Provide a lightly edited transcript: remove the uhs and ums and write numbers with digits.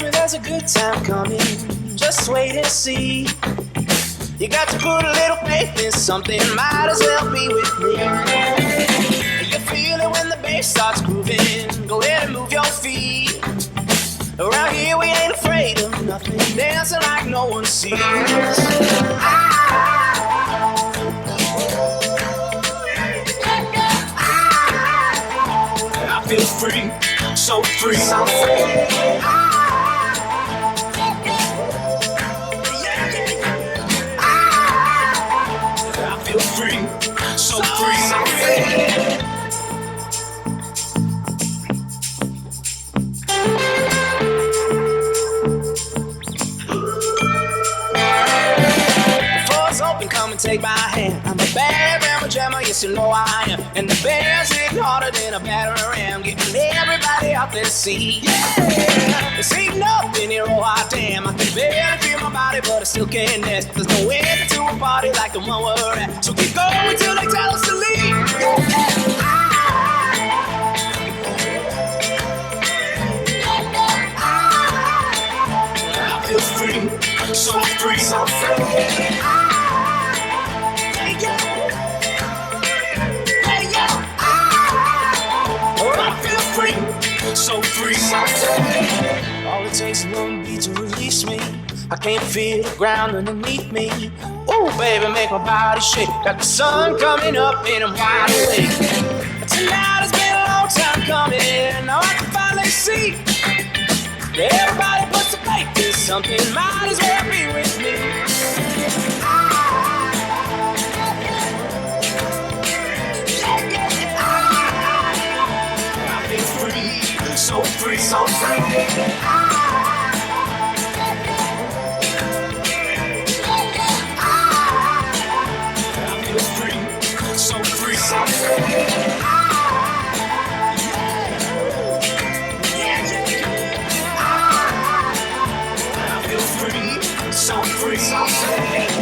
me there's a good time coming. Just wait and see. You got to put a little faith in something, might as well be with me. You feel it when the bass starts grooving. Go ahead and move your feet. Around here we ain't afraid of nothing, dancing like no one sees. I feel free, so free, so free. I feel free, so free, so free. Come and take my hand. I'm a bad rammer jammer, yes you know I am. And the band's hitting harder than a battering ram, getting everybody out there to see. Yeah, it's heating up in here, oh hot damn. I can barely feel my body, but I still can't dance. There's no end to a party like the one we're at. So keep going till they tell us to leave. I feel free, so free, so free. So free, so free. All it takes is one beat to release me. I can't feel the ground underneath me. Ooh, baby, make my body shake. Got the sun coming up and I'm wide awake. Tonight has been a long time coming. Now I can finally see. Everybody puts a faith in something, might as well be with me. So free, so free. I feel free, so free, so free. I feel free, so free, so free.